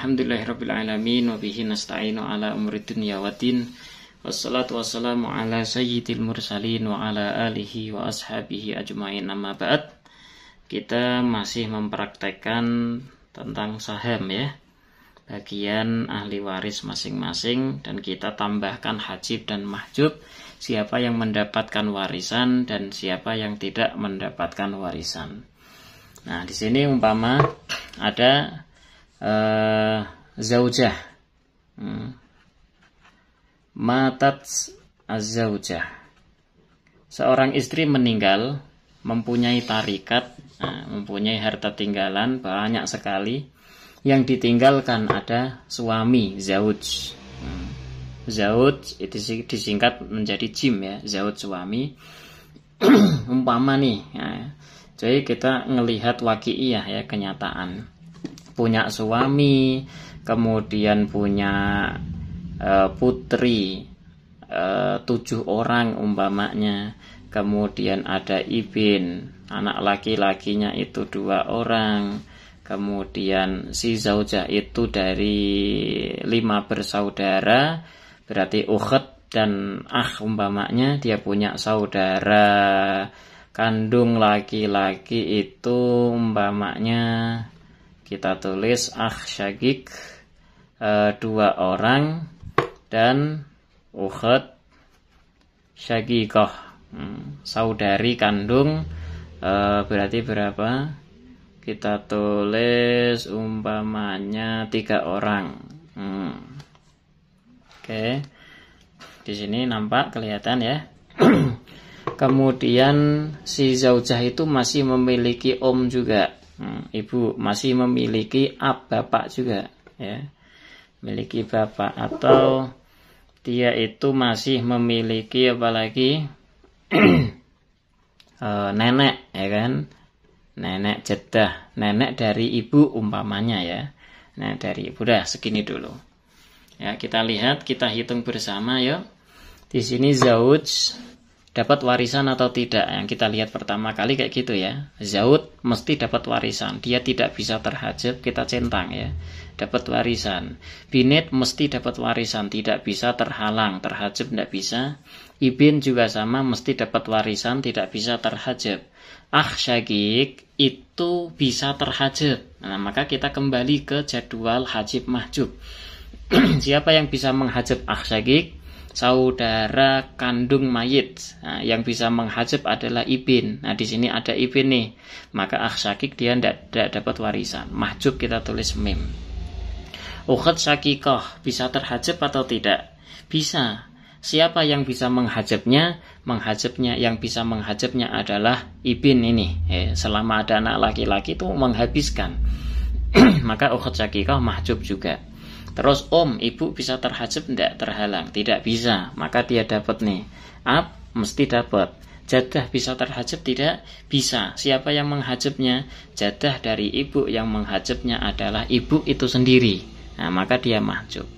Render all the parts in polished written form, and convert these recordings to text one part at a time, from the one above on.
Alhamdulillahirrabbilalamin. Wabihi nasta'inu ala umuri dunya waddin. Wassalatu wassalamu ala sayyidil mursalin wa ala alihi wa ashabihi ajma'in, amma ba'd. Kita masih mempraktekkan tentang saham ya, bagian ahli waris masing-masing, dan kita tambahkan hajib dan mahjub, siapa yang mendapatkan warisan dan siapa yang tidak mendapatkan warisan. Nah, di sini umpama ada zaujah, matat az-zaujah, seorang istri meninggal, mempunyai tarikat, mempunyai harta tinggalan banyak sekali. Yang ditinggalkan ada suami, zauj. Zauj itu disingkat menjadi jim ya, zauj suami. Umpama nih ya, jadi kita ngelihat waqi'iyah ya, kenyataan. Punya suami, kemudian punya putri 7 orang umpamanya, kemudian ada ibin, anak laki-lakinya itu 2 orang, kemudian si zaujah itu dari 5 bersaudara, berarti ukht dan akh umpamanya, dia punya saudara kandung laki-laki itu umpamanya kita tulis akh syagik 2 orang dan ukht syagikoh, saudari kandung, berarti berapa? Kita tulis umpamanya 3 orang. Oke. Di sini nampak kelihatan ya. Kemudian si zaujah itu masih memiliki om juga. Ibu masih memiliki ab, bapak juga ya, memiliki bapak, atau dia itu masih memiliki apalagi nenek ya kan, nenek jeddah, nenek dari ibu umpamanya ya. Nah, dari ibu. Dah segini dulu ya, kita lihat, kita hitung bersama ya. Di sini zauj dapat warisan atau tidak? Yang kita lihat pertama kali kayak gitu ya. Zauj mesti dapat warisan, dia tidak bisa terhajab, kita centang ya, dapat warisan. Binit mesti dapat warisan, tidak bisa terhalang, terhajab tidak bisa. Ibin juga sama, mesti dapat warisan, tidak bisa terhajab. Akh syagik itu bisa terhajab. Nah, maka kita kembali ke jadwal hajib mahjub. Siapa yang bisa menghajab akh syagik? Saudara kandung mayit. Nah, yang bisa menghajab adalah ibin. Nah, di sini ada ibin nih, maka akh syakik dia tidak dapat warisan. Mahjub kita tulis mim. Ukht syakikoh bisa terhajab atau tidak? Bisa. Siapa yang bisa menghajabnya? Yang bisa menghajabnya adalah ibin ini. Selama ada anak laki-laki itu menghabiskan. Maka ukht syakikoh mahjub juga. Terus ibu bisa terhajab, tidak terhalang, tidak bisa, maka dia dapat nih. Ab mesti dapat. Jadah bisa terhajab, tidak bisa. Siapa yang menghajabnya? Jadah dari ibu, yang menghajabnya adalah ibu itu sendiri. Nah, maka dia mahjub.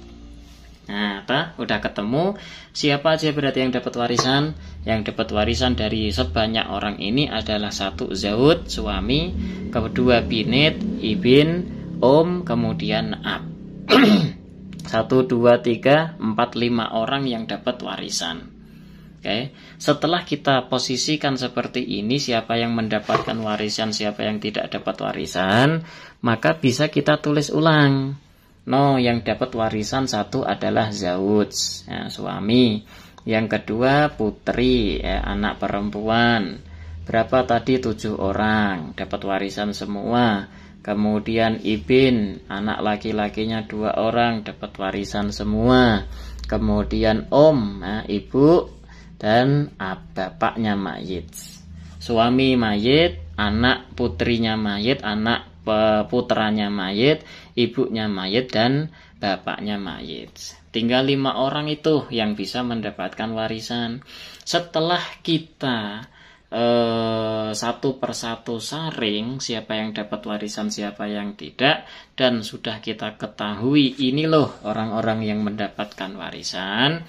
Nah, udah ketemu siapa aja berarti yang dapat warisan? Yang dapat warisan dari sebanyak orang ini adalah 1 zauj suami, kedua binit, ibin, kemudian ab. 1, 2, 3, 4, 5 orang yang dapat warisan. Oke. Setelah kita posisikan seperti ini, siapa yang mendapatkan warisan, siapa yang tidak dapat warisan, maka bisa kita tulis ulang. Yang dapat warisan 1 adalah zauj ya, suami. Yang kedua putri ya, anak perempuan. Berapa tadi? 7 orang dapat warisan semua. Kemudian ibin, anak laki-lakinya 2 orang dapat warisan semua. Kemudian ibu, dan bapaknya mayit. Suami mayit, anak putrinya mayit, anak putranya mayit, ibunya mayit, dan bapaknya mayit. Tinggal 5 orang itu yang bisa mendapatkan warisan. Setelah kita satu persatu saring siapa yang dapat warisan, siapa yang tidak, dan sudah kita ketahui ini loh orang-orang yang mendapatkan warisan,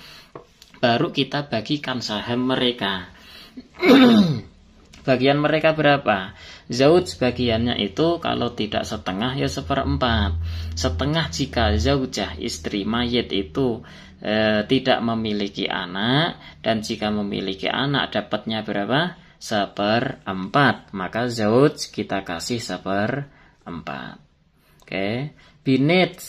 baru kita bagikan saham mereka. Bagian mereka berapa? Zauj bagiannya itu kalau tidak setengah ya 1/4. Setengah jika zaujah istri mayit itu tidak memiliki anak, dan jika memiliki anak dapatnya berapa? 1/4. Maka zauj kita kasih 1/4. Oke. Binit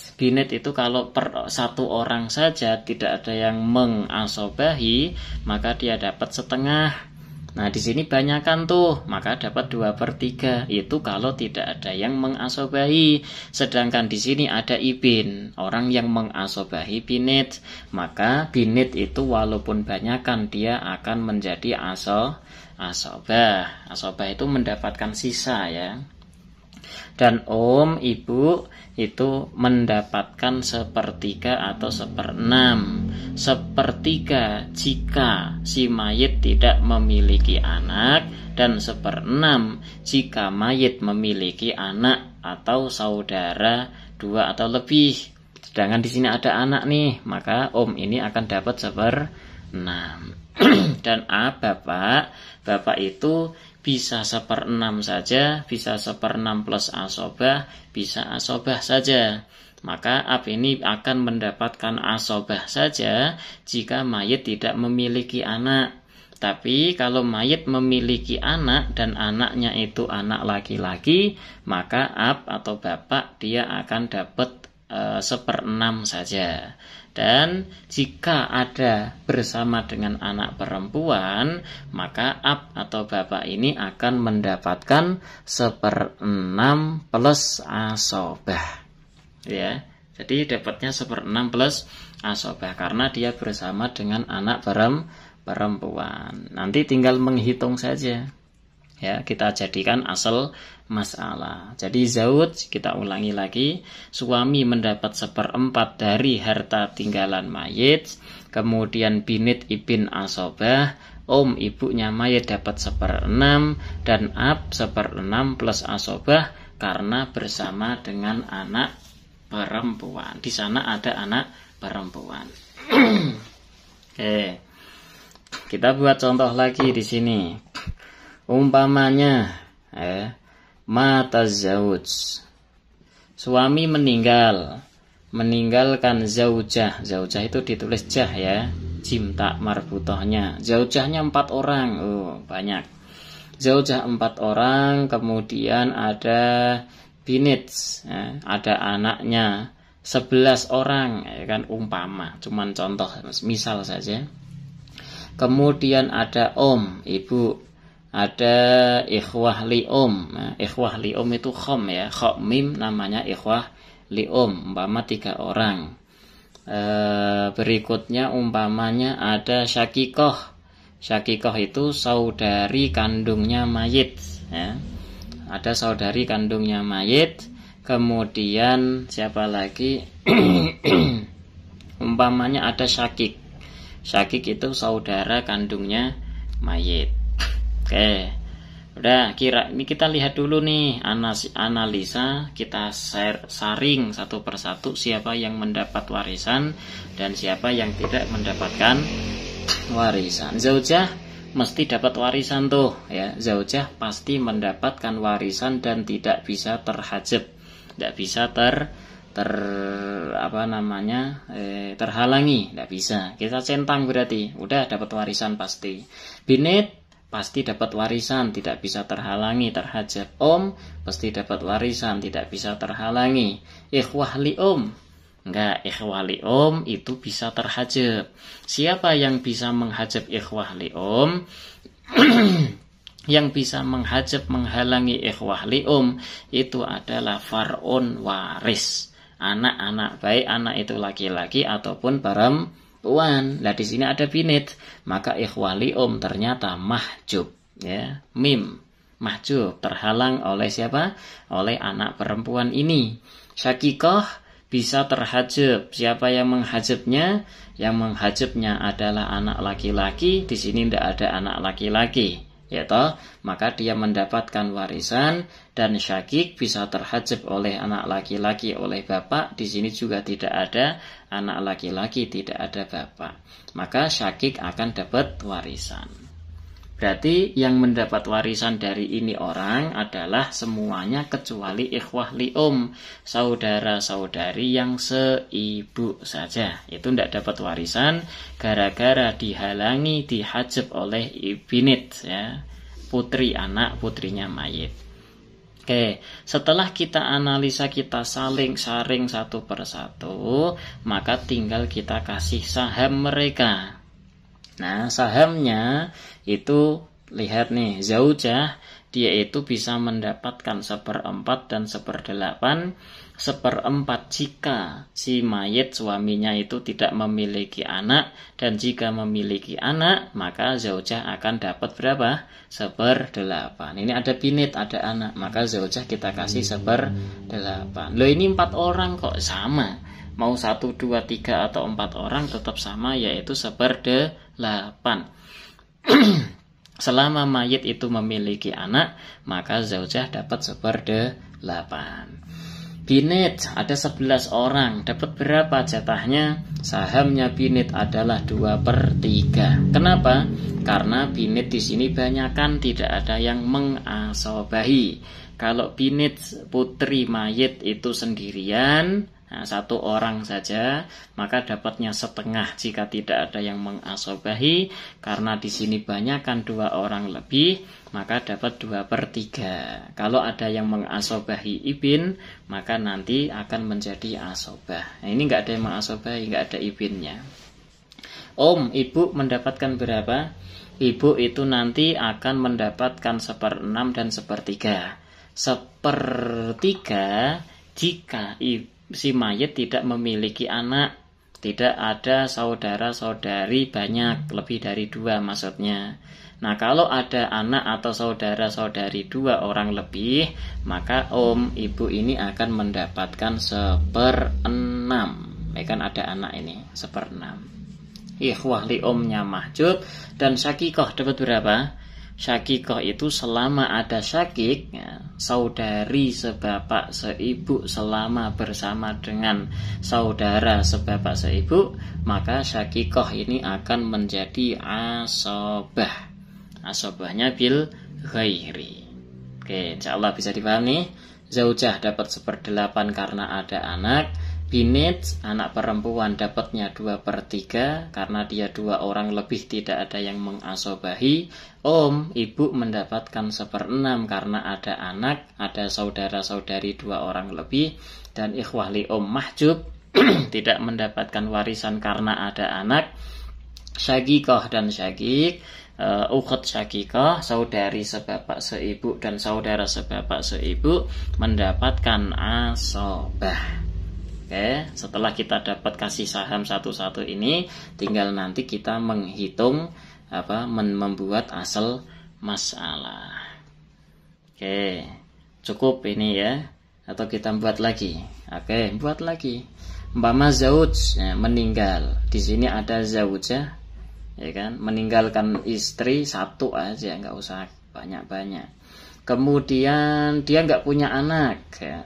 itu kalau per satu orang saja tidak ada yang mengasobahi, maka dia dapat setengah. Nah di sini banyakan tuh, maka dapat 2/3. Itu kalau tidak ada yang mengasobahi. Sedangkan di sini ada ibin, orang yang mengasobahi binit, maka binit itu walaupun banyakan dia akan menjadi asobah. Asobah itu mendapatkan sisa ya. Dan ibu itu mendapatkan 1/3 atau 1/6. 1/3 jika si mayit tidak memiliki anak, dan 1/6 jika mayit memiliki anak atau saudara 2 atau lebih. Sedangkan di sini ada anak nih, maka ini akan dapat 1/6. Dan bapak itu bisa 1/6 saja, bisa 1/6 plus asobah, bisa asobah saja. Maka ini akan mendapatkan asobah saja jika mayit tidak memiliki anak. Tapi kalau mayit memiliki anak dan anaknya itu anak laki-laki, maka atau bapak dia akan dapat 1/6 saja. Dan jika ada bersama dengan anak perempuan, maka atau bapak ini akan mendapatkan 1/6 plus asobah. Ya, jadi dapatnya 1/6 plus asobah karena dia bersama dengan anak perempuan. Nanti tinggal menghitung saja. Ya, kita jadikan asal masalah. Jadi zauj kita ulangi lagi, suami mendapat 1/4 dari harta tinggalan mayit, kemudian binit ibn asobah, ibunya mayit dapat 1/6, dan 1/6 plus asobah karena bersama dengan anak perempuan. Di sana ada anak perempuan. Oke. Kita buat contoh lagi di sini. Umpamanya mata zauj, suami meninggalkan zaujah. Zaujah itu ditulis jah ya, jim tak marbutohnya. Zaujahnya 4 orang, banyak. Zaujah 4 orang, kemudian ada binit, ada anaknya 11 orang, ya kan, umpama, cuman contoh, misal saja. Kemudian ada ibu, ada ikhwah li'um. Nah, ikhwah li'um itu khom ya, kho mim namanya ikhwah li'um, umpama 3 orang. Berikutnya umpamanya ada syakikoh. Syakikoh itu saudari kandungnya mayit ya. Ada saudari kandungnya mayit. Kemudian siapa lagi? Umpamanya ada syakik. Syakik itu saudara kandungnya mayit. Oke, udah ini kita lihat dulu nih, analisa, kita saring satu persatu siapa yang mendapat warisan dan siapa yang tidak mendapatkan warisan. Zaujah mesti dapat warisan tuh ya, zaujah pasti mendapatkan warisan dan tidak bisa terhajab, tidak bisa terhalangi, tidak bisa. Kita centang berarti udah dapat warisan pasti. Binit pasti dapat warisan, tidak bisa terhalangi, terhajab. Pasti dapat warisan, tidak bisa terhalangi. Ikhwah li'um, enggak, ikhwah li'um itu bisa terhajab. Siapa yang bisa menghajab ikhwah li'um? Yang bisa menghajab, menghalangi ikhwah li'um itu adalah far'un waris. Anak-anak, baik anak itu laki-laki ataupun perempuan. Nah di sini ada binit, maka ikhwah li'um ternyata mahjub ya, mim mahjub, terhalang oleh siapa? Oleh anak perempuan ini. Syakikoh bisa terhajab. Siapa yang menghajabnya? Yang menghajabnya adalah anak laki-laki. Di sini tidak ada anak laki-laki, ya toh, maka dia mendapatkan warisan. Dan syakik bisa terhajab oleh anak laki-laki oleh bapak. Di sini juga tidak ada anak laki-laki, tidak ada bapak, maka syakik akan dapat warisan. Berarti yang mendapat warisan dari ini orang adalah semuanya kecuali ikhwah li'um, saudara-saudari yang seibu saja. Itu tidak dapat warisan gara-gara dihalangi, dihajab oleh ibinit, ya, putri anak putrinya mayit. Oke, setelah kita analisa, kita saling saring satu persatu, maka tinggal kita kasih saham mereka. Nah, sahamnya itu lihat nih, zaujah dia itu bisa mendapatkan 1/4 dan 1/8. 1/4 jika si mayit suaminya itu tidak memiliki anak, dan jika memiliki anak maka zaujah akan dapat berapa? 1/8. Ini ada binit, ada anak, maka zaujah kita kasih 1/8. Loh, ini 4 orang kok sama. Mau 1, 2, 3 atau 4 orang tetap sama, yaitu 1/8. Selama mayit itu memiliki anak, maka zaujah dapat 1/8. Binit ada 11 orang, dapat berapa jatahnya? Sahamnya binit adalah 2/3. Kenapa? Karena binit di sini banyakan, tidak ada yang mengasobahi. Kalau binit putri mayit itu sendirian, nah, 1 orang saja, maka dapatnya setengah jika tidak ada yang mengasobahi. Karena di sini banyakkan 2 orang lebih, maka dapat 2/3. Kalau ada yang mengasobahi ibin, maka nanti akan menjadi asobah. Nah, ini nggak ada yang mengasobahi, nggak ada ibinnya. Ibu mendapatkan berapa? Ibu itu nanti akan mendapatkan 1/6 dan 1/3. 1/3 jika si mayit tidak memiliki anak, tidak ada saudara-saudari banyak, lebih dari 2 maksudnya. Nah, kalau ada anak atau saudara-saudari 2 orang lebih, maka ibu ini akan mendapatkan 1/6. Ya kan, ada anak ini 1/6. Ikhwah li'umnya mahjub dan syakikoh dapat berapa? Syakikoh itu selama ada syakik, ya, saudari sebapak seibu selama bersama dengan saudara sebapak seibu, maka syakikoh ini akan menjadi asobah. Asobahnya bil ghairi. Oke, insyaallah bisa dipahami. Zaujah dapat 1/8 karena ada anak. Binit, anak perempuan, dapatnya 2/3 karena dia 2 orang lebih, tidak ada yang mengasobahi. Ibu mendapatkan 1/6 karena ada anak, ada saudara-saudari 2 orang lebih. Dan ikhwah li'um mahjub tidak mendapatkan warisan karena ada anak. Syakikoh dan syakik, ukht syakikoh, saudari sebapak seibu dan saudara sebapak seibu, mendapatkan asobah. Oke, setelah kita dapat kasih saham satu-satu ini, tinggal nanti kita menghitung membuat asal masalah. Oke, cukup ini ya, atau kita buat lagi? Oke, buat lagi. Umpama zauj meninggal, di sini ada zaujah, ya kan, meninggalkan istri 1 aja, nggak usah banyak-banyak. Kemudian dia nggak punya anak, ya.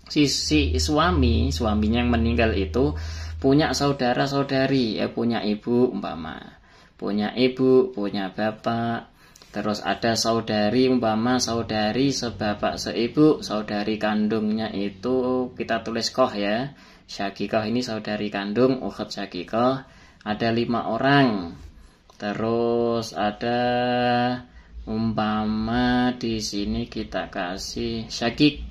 Si suaminya yang meninggal itu punya saudara-saudari, ya, punya ibu umpama, punya ibu, punya bapak, terus ada saudari umpama saudari sebapak seibu, saudari kandungnya itu kita tulis koh ya, syakikoh ini saudari kandung, ukht syakikoh, ada 5 orang. Terus ada umpama di sini kita kasih syakik,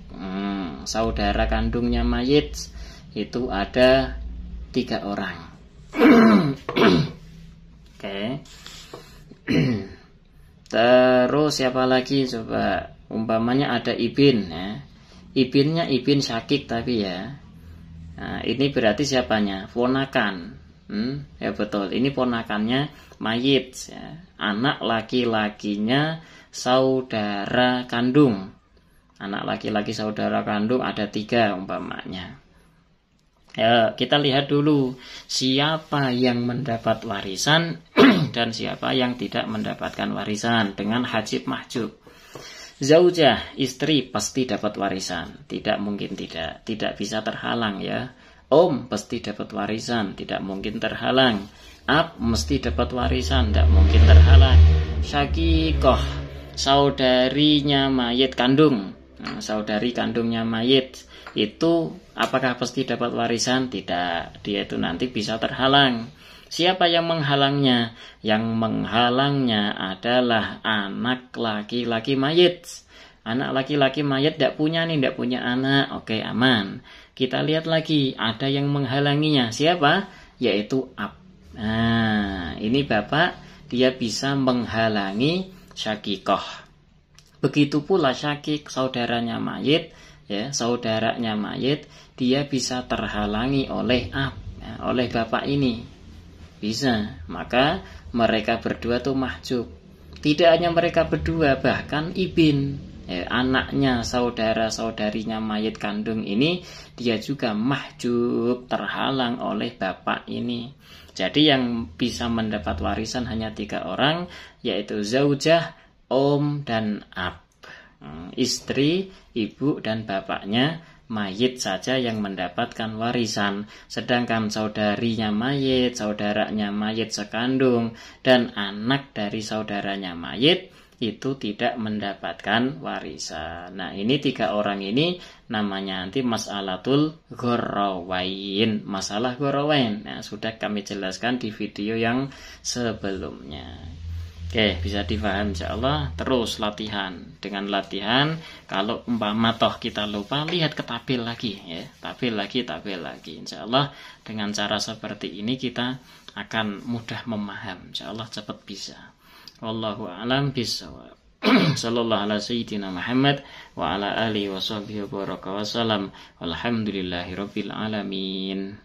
saudara kandungnya mayit itu ada 3 orang. Oke. Terus siapa lagi coba? Umpamanya ada ibin, ya. Ibinnya ibin syakik tapi ya. Nah, ini berarti siapanya? Ponakan. Ya betul. Ini ponakannya mayit, ya. Anak laki-lakinya saudara kandung. Anak laki-laki saudara kandung ada 3 umpamanya. Ya, kita lihat dulu siapa yang mendapat warisan dan siapa yang tidak mendapatkan warisan dengan hajib mahjub. Zaujah, istri pasti dapat warisan, tidak mungkin tidak bisa terhalang ya. Om pasti dapat warisan, tidak mungkin terhalang. Ab mesti dapat warisan, tidak mungkin terhalang. Syakikoh, saudarinya mayit kandung. Nah, saudari kandungnya mayit itu apakah pasti dapat warisan? Tidak, dia itu nanti bisa terhalang. Siapa yang menghalangnya? Yang menghalangnya adalah anak laki-laki mayit. Anak laki-laki mayit tidak punya anak. Oke, aman. Kita lihat lagi, ada yang menghalanginya. Siapa? Yaitu ab. Nah, ini bapak, dia bisa menghalangi syakikoh. Begitu pula syakik, saudaranya mayit, ya, saudaranya mayit, dia bisa terhalangi oleh ab, ya, oleh bapak ini. Bisa. Maka mereka berdua tuh mahjub. Tidak hanya mereka berdua, bahkan ibin, ya, anaknya saudara-saudarinya mayit kandung ini, dia juga mahjub, terhalang oleh bapak ini. Jadi yang bisa mendapat warisan hanya 3 orang, yaitu zaujah, om, dan ab. Istri, ibu, dan bapaknya mayit saja yang mendapatkan warisan. Sedangkan saudarinya mayit, saudaranya mayit sekandung, dan anak dari saudaranya mayit itu tidak mendapatkan warisan. Nah, ini 3 orang ini namanya nanti mas'alatul ghorrawain, masalah ghorrawain. Nah, sudah kami jelaskan di video yang sebelumnya. Oke, bisa difaham insyaallah. Terus latihan. Dengan latihan, kalau umpama toh kita lupa, lihat ke tabel lagi ya. Tabel lagi. Insyaallah dengan cara seperti ini kita akan mudah memaham. Insyaallah cepat bisa. Wallahu a'lam bishawab. Sallallahu ala sayyidina Muhammad wa ala alihi wa sahbihi wa baraka wa salam. Walhamdulillahirabbil alamin.